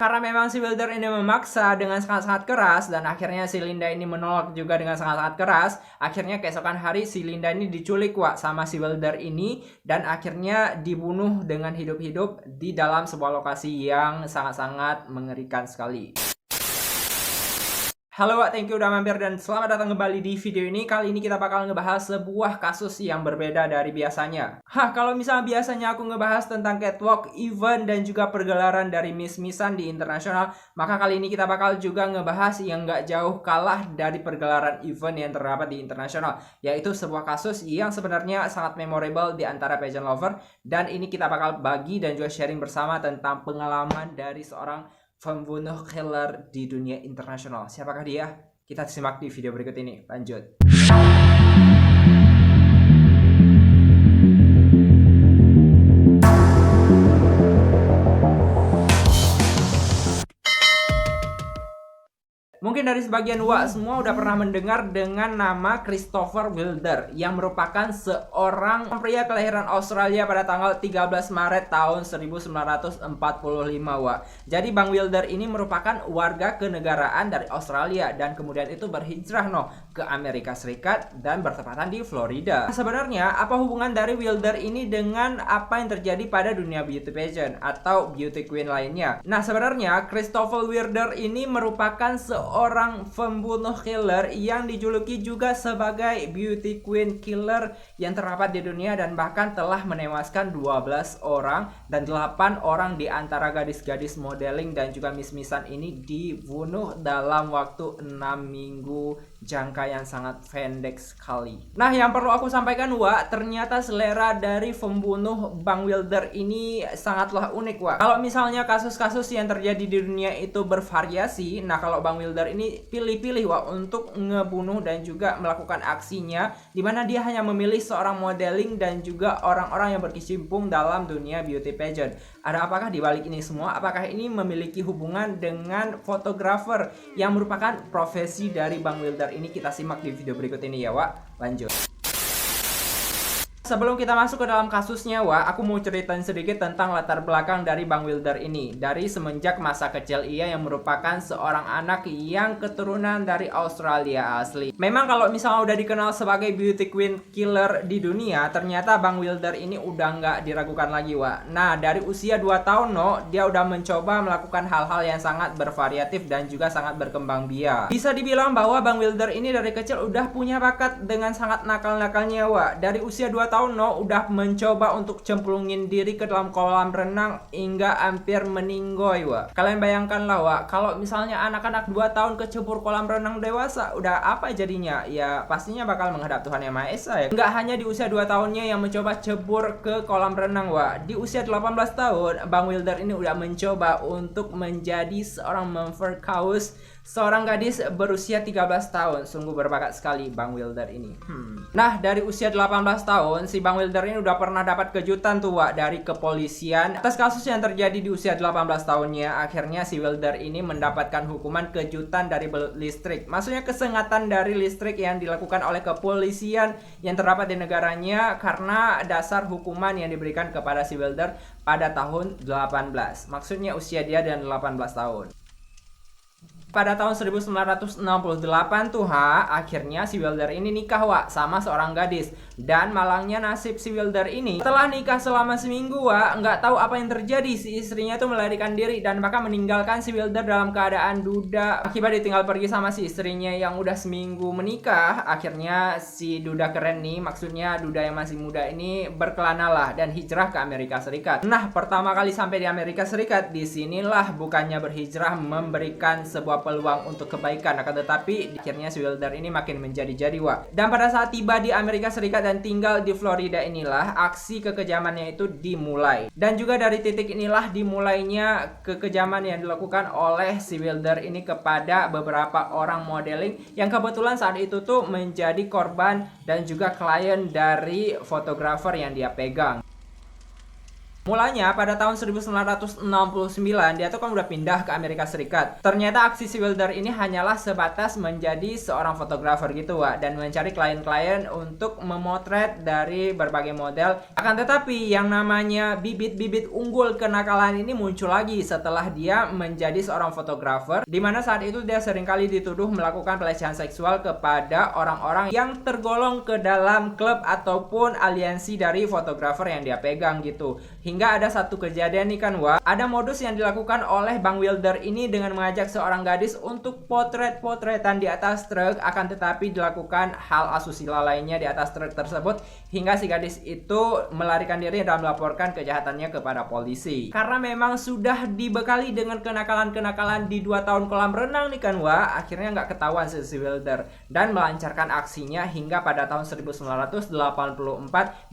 Karena memang si Wilder ini memaksa dengan sangat-sangat keras dan akhirnya si Linda ini menolak juga dengan sangat-sangat keras. Akhirnya keesokan hari si Linda ini diculik sama si Wilder ini dan akhirnya dibunuh dengan hidup-hidup di dalam sebuah lokasi yang sangat-sangat mengerikan sekali. Halo Wak, thank you udah mampir dan selamat datang kembali di video ini. Kali ini kita bakal ngebahas sebuah kasus yang berbeda dari biasanya. Kalau misalnya biasanya aku ngebahas tentang catwalk, event, dan juga pergelaran dari miss-missan di internasional, maka kali ini kita bakal juga ngebahas yang gak jauh kalah dari pergelaran event yang terdapat di internasional, yaitu sebuah kasus yang sebenarnya sangat memorable di antara pageant lover. Dan ini kita bakal bagi dan juga sharing bersama tentang pengalaman dari seorang pembunuh killer di dunia internasional. Siapakah dia? Kita simak di video berikut ini. Lanjut. Mungkin dari sebagian semua udah pernah mendengar dengan nama Christopher Wilder yang merupakan seorang pria kelahiran Australia pada tanggal 13 Maret tahun 1945 Jadi Bang Wilder ini merupakan warga kenegaraan dari Australia dan kemudian itu berhijrah ke Amerika Serikat dan bertepatan di Florida. Sebenarnya apa hubungan dari Wilder ini dengan apa yang terjadi pada dunia beauty pageant atau beauty queen lainnya? Nah, sebenarnya Christopher Wilder ini merupakan seorang pembunuh killer yang dijuluki juga sebagai beauty queen killer yang terdapat di dunia dan bahkan telah menewaskan 12 orang dan 8 orang di antara gadis-gadis modeling dan juga miss-missan ini dibunuh dalam waktu 6 minggu, jangka yang sangat pendek sekali. Nah, yang perlu aku sampaikan ternyata selera dari pembunuh Bang Wilder ini sangatlah unik Kalau misalnya kasus-kasus yang terjadi di dunia itu bervariasi, nah kalau Bang Wilder ini pilih-pilih untuk ngebunuh dan juga melakukan aksinya, dimana dia hanya memilih seorang modeling dan juga orang-orang yang berkecimpung dalam dunia beauty pageant. Ada apakah di balik ini semua? Apakah ini memiliki hubungan dengan fotografer yang merupakan profesi dari Bang Wilder ini? Kita simak di video berikut ini ya lanjut. Sebelum kita masuk ke dalam kasusnya aku mau ceritain sedikit tentang latar belakang dari Bang Wilder ini. Dari semenjak masa kecil ia yang merupakan seorang anak yang keturunan dari Australia asli. Memang kalau misalnya udah dikenal sebagai beauty queen killer di dunia, ternyata Bang Wilder ini udah nggak diragukan lagi Nah, dari usia 2 tahun dia udah mencoba melakukan hal-hal yang sangat bervariatif dan juga sangat berkembang biak. Bisa dibilang bahwa Bang Wilder ini dari kecil udah punya bakat dengan sangat nakal-nakalnya Dari usia 2 tahun udah mencoba untuk cemplungin diri ke dalam kolam renang hingga hampir meninggoy Kalian bayangkanlah kalau misalnya anak-anak 2 tahun kecebur kolam renang dewasa, udah apa jadinya? Ya pastinya bakal menghadap Tuhan Yang Maha Esa ya. Nggak hanya di usia 2 tahunnya yang mencoba cebur ke kolam renang di usia 18 tahun Bang Wilder ini udah mencoba untuk menjadi seorang memperkaus seorang gadis berusia 13 tahun. Sungguh berbakat sekali Bang Wilder ini. Nah, dari usia 18 tahun si Bang Wilder ini udah pernah dapat kejutan dari kepolisian atas kasus yang terjadi di usia 18 tahunnya. Akhirnya si Wilder ini mendapatkan hukuman kejutan dari belut listrik. Maksudnya kesengatan dari listrik yang dilakukan oleh kepolisian yang terdapat di negaranya karena dasar hukuman yang diberikan kepada si Wilder pada tahun 18. Maksudnya usia dia dan 18 tahun. Pada tahun 1968 akhirnya si Wilder ini nikah sama seorang gadis. Dan malangnya nasib si Wilder ini, setelah nikah selama seminggu nggak tahu apa yang terjadi, si istrinya tuh melarikan diri dan bahkan meninggalkan si Wilder dalam keadaan duda akibat ditinggal pergi sama si istrinya yang udah seminggu menikah. Akhirnya si duda keren nih, maksudnya duda yang masih muda ini berkelana dan hijrah ke Amerika Serikat. Nah, pertama kali sampai di Amerika Serikat, disinilah bukannya berhijrah memberikan sebuah peluang untuk kebaikan, akan tetapi akhirnya si Wilder ini makin menjadi-jadi Dan pada saat tiba di Amerika Serikat dan tinggal di Florida inilah aksi kekejamannya itu dimulai. Dan juga dari titik inilah dimulainya kekejaman yang dilakukan oleh si Wilder ini kepada beberapa orang modeling yang kebetulan saat itu tuh menjadi korban dan juga klien dari fotografer yang dia pegang. Mulanya pada tahun 1969 dia tuh kan udah pindah ke Amerika Serikat. Ternyata aksi si Wilder ini hanyalah sebatas menjadi seorang fotografer gitu Wak, dan mencari klien-klien untuk memotret dari berbagai model. Akan tetapi yang namanya bibit-bibit unggul kenakalan ini muncul lagi setelah dia menjadi seorang fotografer, dimana saat itu dia seringkali dituduh melakukan pelecehan seksual kepada orang-orang yang tergolong ke dalam klub ataupun aliansi dari fotografer yang dia pegang gitu. Hingga ada satu kejadian nih kan Wak, ada modus yang dilakukan oleh Bang Wilder ini dengan mengajak seorang gadis untuk potret-potretan di atas truk, akan tetapi dilakukan hal asusila lainnya di atas truk tersebut hingga si gadis itu melarikan diri dan melaporkan kejahatannya kepada polisi. Karena memang sudah dibekali dengan kenakalan-kenakalan di 2 tahun kolam renang nih kan Wak, akhirnya nggak ketahuan si Wilder dan melancarkan aksinya hingga pada tahun 1984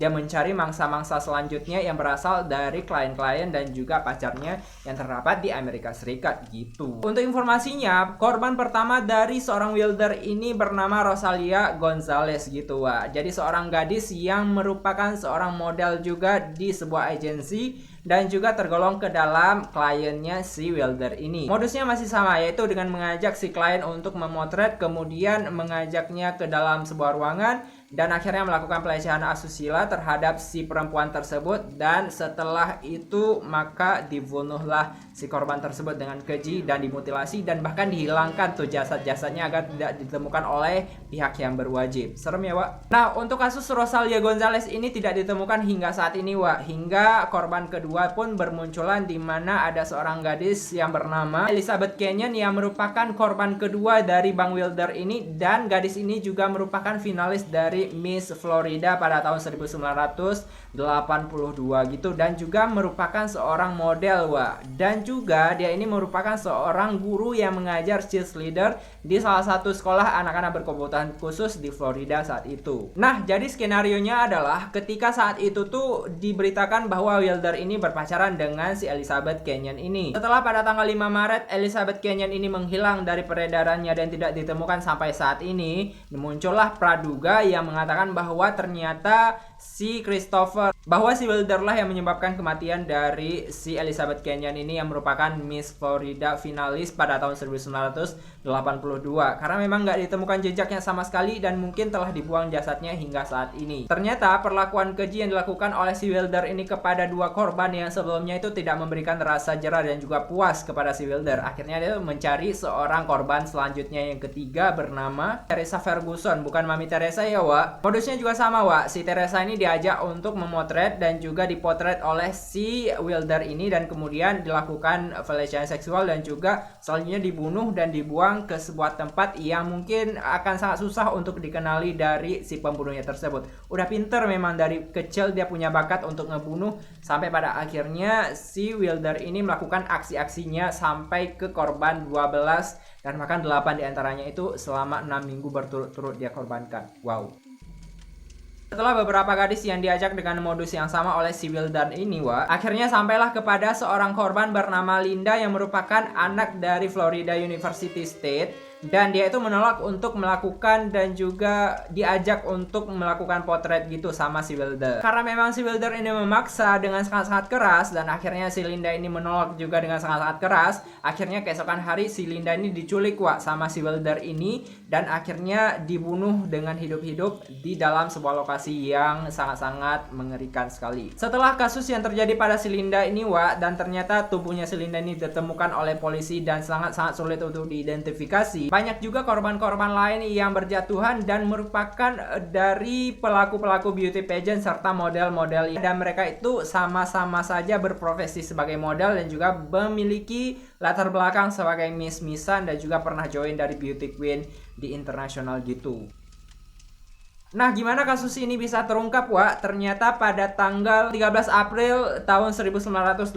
dia mencari mangsa-mangsa selanjutnya yang berasal dari klien-klien dan juga pacarnya yang terdapat di Amerika Serikat gitu. Untuk informasinya, korban pertama dari seorang Wilder ini bernama Rosalia Gonzalez gitu Wak. Jadi seorang gadis yang merupakan seorang model juga di sebuah agensi dan juga tergolong ke dalam kliennya si Wilder ini. Modusnya masih sama, yaitu dengan mengajak si klien untuk memotret, kemudian mengajaknya ke dalam sebuah ruangan dan akhirnya melakukan pelecehan asusila terhadap si perempuan tersebut, dan setelah itu maka dibunuhlah si korban tersebut dengan keji dan dimutilasi dan bahkan dihilangkan tuh jasad-jasadnya agar tidak ditemukan oleh pihak yang berwajib. Serem ya Wak. Nah, untuk kasus Rosalia Gonzalez ini tidak ditemukan hingga saat ini Wak, hingga korban kedua pun bermunculan, di mana ada seorang gadis yang bernama Elizabeth Canyon yang merupakan korban kedua dari Bang Wilder ini, dan gadis ini juga merupakan finalis dari Miss Florida pada tahun 1982 gitu, dan juga merupakan seorang model Wak, dan juga dia ini merupakan seorang guru yang mengajar cheerleader di salah satu sekolah anak-anak berkebutuhan khusus di Florida saat itu. Nah, jadi skenarionya adalah ketika saat itu tuh diberitakan bahwa Wilder ini berpacaran dengan si Elizabeth Canyon ini. Setelah pada tanggal 5 Maret Elizabeth Canyon ini menghilang dari peredarannya dan tidak ditemukan sampai saat ini, muncullah praduga yang mengatakan bahwa ternyata si Wilder lah yang menyebabkan kematian dari si Elizabeth Canyon ini yang merupakan Miss Florida finalis pada tahun 1982, karena memang nggak ditemukan jejaknya sama sekali dan mungkin telah dibuang jasadnya hingga saat ini. Ternyata perlakuan keji yang dilakukan oleh si Wilder ini kepada dua korban yang sebelumnya itu tidak memberikan rasa jera dan juga puas kepada si Wilder. Akhirnya dia mencari seorang korban selanjutnya yang ketiga bernama Teresa Ferguson, bukan Mami Teresa ya Wak. Modusnya juga sama Wak, si Teresa ini diajak untuk memotret dan juga dipotret oleh si Wilder ini, dan kemudian dilakukan pelecehan seksual dan juga selanjutnya dibunuh dan dibuang ke sebuah tempat yang mungkin akan sangat susah untuk dikenali dari si pembunuhnya tersebut. Udah pinter memang, dari kecil dia punya bakat untuk ngebunuh, sampai pada akhirnya si Wilder ini melakukan aksi-aksinya sampai ke korban 12, dan bahkan 8 diantaranya itu selama 6 minggu berturut-turut dia korbankan. Wow. Setelah beberapa gadis yang diajak dengan modus yang sama oleh si Wilder ini Wak, akhirnya sampailah kepada seorang korban bernama Linda yang merupakan anak dari Florida University State, dan dia itu menolak untuk melakukan dan juga diajak untuk melakukan potret gitu sama si Wilder. Karena memang si Wilder ini memaksa dengan sangat-sangat keras, dan akhirnya si Linda ini menolak juga dengan sangat-sangat keras. Akhirnya keesokan hari si Linda ini diculik Wak sama si Wilder ini, dan akhirnya dibunuh dengan hidup-hidup di dalam sebuah lokasi yang sangat-sangat mengerikan sekali. Setelah kasus yang terjadi pada si Linda ini Wak, dan ternyata tubuhnya si Linda ini ditemukan oleh polisi dan sangat-sangat sulit untuk diidentifikasi, banyak juga korban-korban lain yang berjatuhan dan merupakan dari pelaku-pelaku beauty pageant serta model-model, dan mereka itu sama-sama saja berprofesi sebagai model dan juga memiliki latar belakang sebagai miss-missan dan juga pernah join dari beauty queen di internasional gitu. Nah, gimana kasus ini bisa terungkap Wak? Ternyata pada tanggal 13 April tahun 1984,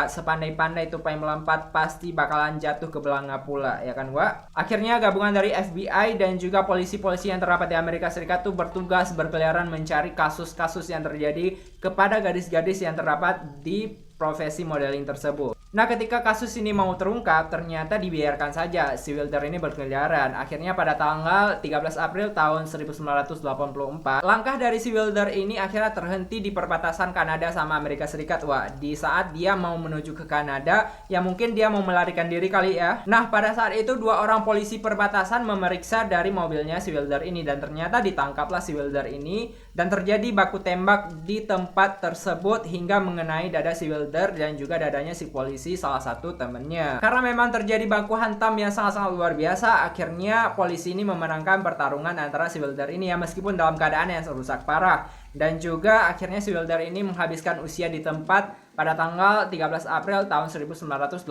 sepandai-pandai tupai melompat pasti bakalan jatuh ke belanga pula, ya kan Wak? Akhirnya gabungan dari FBI dan juga polisi-polisi yang terdapat di Amerika Serikat tuh bertugas berkeliaran mencari kasus-kasus yang terjadi kepada gadis-gadis yang terdapat di profesi modeling tersebut. Nah, ketika kasus ini mau terungkap, ternyata dibiarkan saja si Wilder ini berkeliaran. Akhirnya pada tanggal 13 April tahun 1984, langkah dari si Wilder ini akhirnya terhenti di perbatasan Kanada sama Amerika Serikat. Wah, di saat dia mau menuju ke Kanada, ya mungkin dia mau melarikan diri kali ya. Nah, pada saat itu dua orang polisi perbatasan memeriksa dari mobilnya si Wilder ini, dan ternyata ditangkaplah si Wilder ini dan terjadi baku tembak di tempat tersebut hingga mengenai dada si Wilder dan juga dadanya si polisi salah satu temennya. Karena memang terjadi baku hantam yang sangat-sangat luar biasa, akhirnya polisi ini memenangkan pertarungan antara si Wilder ini ya, meskipun dalam keadaan yang rusak parah. Dan juga akhirnya si Wilder ini menghabiskan usia di tempat pada tanggal 13 April tahun 1984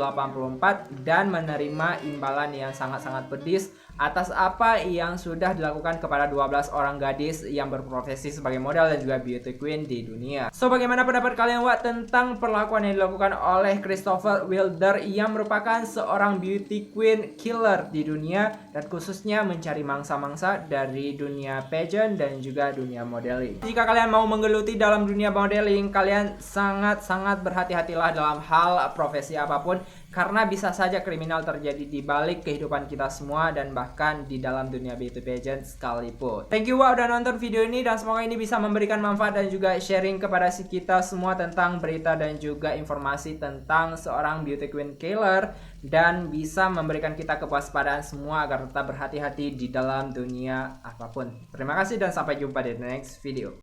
dan menerima imbalan yang sangat-sangat pedis atas apa yang sudah dilakukan kepada 12 orang gadis yang berprofesi sebagai model dan juga beauty queen di dunia. So, bagaimana pendapat kalian tentang perlakuan yang dilakukan oleh Christopher Wilder yang merupakan seorang beauty queen killer di dunia dan khususnya mencari mangsa-mangsa dari dunia pageant dan juga dunia modeling? Jika kalian mau menggeluti dalam dunia modeling, kalian sangat-sangat berhati-hatilah dalam hal profesi apapun, karena bisa saja kriminal terjadi di balik kehidupan kita semua dan bahkan di dalam dunia beauty pageant sekalipun. Thank you udah nonton video ini, dan semoga ini bisa memberikan manfaat dan juga sharing kepada kita semua tentang berita dan juga informasi tentang seorang beauty queen killer, dan bisa memberikan kita kewaspadaan semua agar tetap berhati-hati di dalam dunia apapun. Terima kasih dan sampai jumpa di next video.